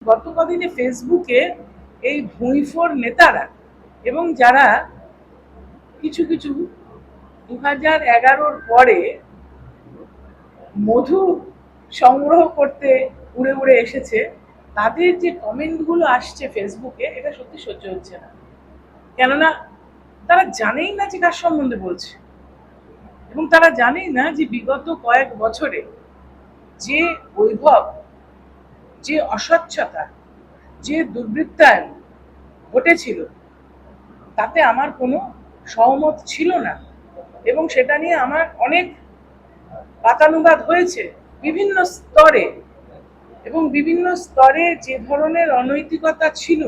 গত কদিনে ফেসবুকে এই ভুঁইফোর নেতারা এবং যারা কিছু কিছু 2011-র পরে মধু সংগ্রহ করতে উড়ে উড়ে এসেছে, তাদের যে কমেন্টগুলো আসছে ফেসবুকে, এটা সত্যি সহ্য হচ্ছে না। কেননা তারা জানেই না যে কার সম্বন্ধে বলছে, এবং তারা জানেই না যে বিগত কয়েক বছরে যে বৈভব, যে অস্বচ্ছতা, যে দুর্বৃত্তায়ন ঘটেছিল, তাতে আমার কোনো সহমত ছিল না, এবং সেটা নিয়ে আমার অনেক বাতানুবাদ হয়েছে বিভিন্ন স্তরে। এবং বিভিন্ন স্তরে যে ধরনের অনৈতিকতা ছিল,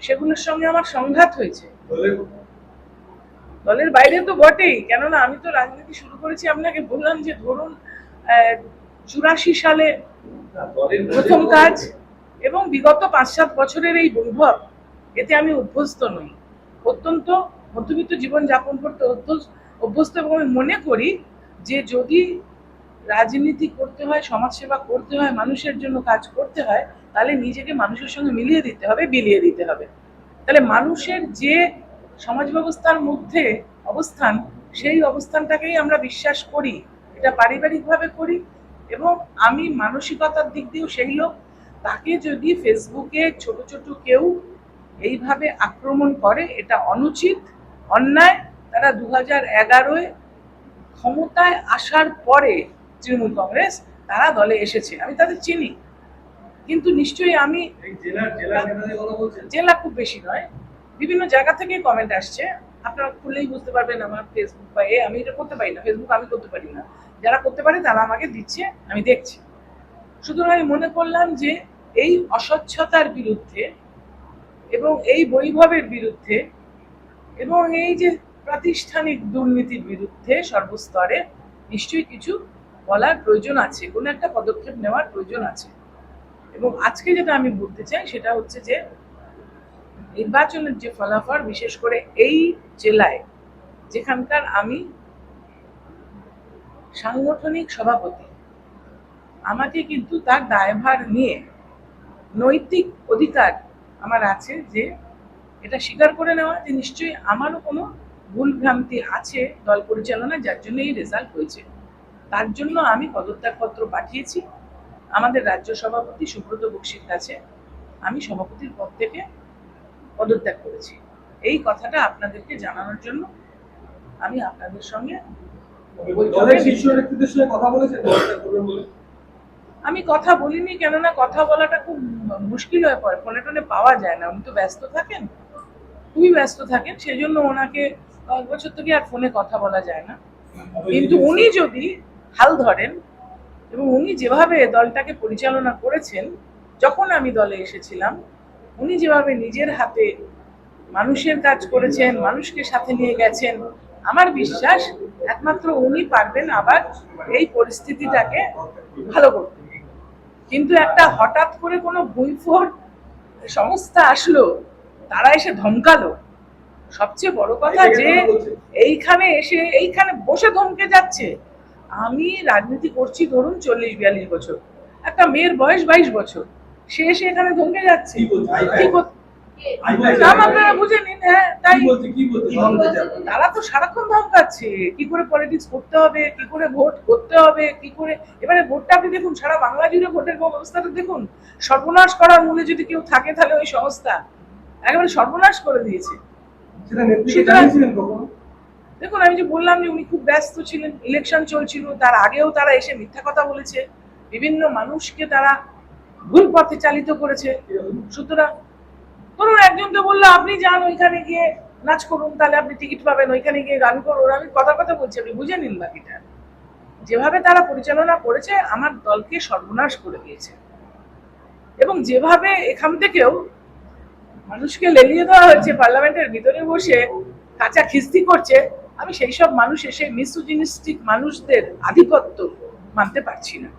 সেগুলোর সঙ্গে আমার সংঘাত হয়েছে। দলের বাইরে তো বটেই, কেননা আমি তো রাজনীতি শুরু করেছি, আপনাকে বললাম যে ধরুন 84 সালে প্রথম কাজ, এবং বিগত 5-7 বছরের এই বৈভব, এতে আমি অভ্যস্ত নই। অত্যন্ত মধ্যবিত্ত জীবন যাপন করতে অভ্যস্ত, এবং আমি মনে করি যে যদি রাজনীতি করতে হয়, সমাজসেবা করতে হয়, মানুষের জন্য কাজ করতে হয়, তাহলে নিজেকে মানুষের সঙ্গে মিলিয়ে দিতে হবে, বিলিয়ে দিতে হবে। তাহলে মানুষের যে সমাজ ব্যবস্থার মধ্যে অবস্থান, সেই অবস্থানটাকেই আমরা বিশ্বাস করি, এটা পারিবারিকভাবে করি। এবং আমি মানসিকতার দিক দিয়েও সেই লোক। তাকে যদি ফেসবুকে ছোট ছোট কেউ এইভাবে আক্রমণ করে, এটা অনুচিত, অন্যায়। তারা 2011-য় ক্ষমতায় আসার পরে তৃণমূল কংগ্রেস, তারা দলে এসেছে, আমি তাদের চিনি, কিন্তু নিশ্চয়ই আমি জেলা খুব বেশি নয়, বিভিন্ন জায়গা থেকে কমেন্ট আসছে, আপনারা খুললেই বুঝতে পারবেন আমার ফেসবুক বা আমি এটা করতে পারি না, ফেসবুক আমি করতে পারি না, যারা করতে পারে তারা আমাকে দিচ্ছে, আমি দেখছি। সুতরাং আমি মনে করলাম যে এই অস্বচ্ছতার বিরুদ্ধে এবং এই বৈভবের বিরুদ্ধে এবং এই যে প্রাতিষ্ঠানিক দুর্নীতির বিরুদ্ধে সর্বস্তরে নিশ্চয়ই কিছু বলার প্রয়োজন আছে, কোনো একটা পদক্ষেপ নেওয়ার প্রয়োজন আছে। এবং আজকে যেটা আমি বলতে চাই সেটা হচ্ছে যে নির্বাচনের যে ফলাফল, বিশেষ করে এই জেলায় যেখানকার আমি সাংগঠনিক সভাপতি, আমাকে কিন্তু তার দায়ভার নিয়ে নৈতিক অধিকার আমার আছে যে এটা স্বীকার করে নেওয়া যে নিশ্চয়ই আমারও কোনো ভুল ভ্রান্তি আছে দল পরিচালনা, যার জন্য এই রেজাল্ট হয়েছে। তার জন্য আমি পদত্যাগপত্র পাঠিয়েছি আমাদের রাজ্য সভাপতি সুব্রত বক্সির কাছে। আমি সভাপতির পদ থেকে পদত্যাগ করেছি। এই কথাটা আপনাদেরকে জানানোর জন্য আমি আপনাদের সঙ্গে আমি কথা বলিনি, কেননা কথা বলাটা খুব মুশকিল হয়ে পড়ে, ফোনে টোনে পাওয়া যায় না, উনি তো ব্যস্ত থাকেন, খুবই ব্যস্ত থাকেন, সেই জন্য ওনাকে কয়েক বছর থেকে আর ফোনে কথা বলা যায় না। কিন্তু উনি যদি হাল ধরেন এবং উনি যেভাবে দলটাকে পরিচালনা করেছেন, যখন আমি দলে এসেছিলাম, উনি যেভাবে নিজের হাতে মানুষের কাজ করেছেন, মানুষকে সাথে নিয়ে গেছেন, আমার বিশ্বাস একমাত্র উনি পারবেন আবার এই পরিস্থিতিটাকে ভালো করতে। কিন্তু একটা হঠাৎ করে কোনো ভুঁইফোর সংস্থা আসলো, তারা এসে ধমকালো, সবচেয়ে বড় কথা যে এইখানে এসে এইখানে বসে ধমকে যাচ্ছে। আমি রাজনীতি করছি ধরুন 40-42 বছর, একটা মেয়ের বয়স 22 বছর, সে এসে এখানে ধমকে যাচ্ছে, নাম আপনারা বুঝে নিন। হ্যাঁ, তাই তারা তো সারাক্ষণ ধমকাচ্ছে কি করে পলিটিক্স করতে হবে, কি করে ভোট করতে হবে, কি করে। এবারে ভোটটা আপনি দেখুন, সারা বাংলা জুড়ে ভোটের ব্যবস্থাটা দেখুন, সর্বনাশ করার মূলে যদি কেউ থাকে তাহলে ওই সংস্থা একেবারে সর্বনাশ করে দিয়েছে। দেখুন, আমি যে বললাম যে উনি খুব ব্যস্ত ছিলেন, ইলেকশন চলছিল, তার আগেও তারা এসে মিথ্যা কথা বলেছে, বিভিন্ন মানুষকে তারা ভুল পথে চালিত করেছে। সুতরাং ধরুন একজন তো বললো আপনি যান ওইখানে গিয়ে নাচ করুন, তাহলে আপনি টিকিট পাবেন, ওইখানে গিয়ে গান করুন, আমি কথা বলছি, আপনি বুঝে নিন বাকিটা। যেভাবে তারা পরিচালনা করেছে আমার দলকে সর্বনাশ করে দিয়েছে, এবং যেভাবে এখান থেকেও মানুষকে লেলিয়ে দেওয়া হয়েছে পার্লামেন্টের ভিতরে বসে কাঁচা খিস্তি করছে, আমি সেই সব মানুষ, সেই মিসোজিনিস্টিক মানুষদের আধিপত্য মানতে পারছি না।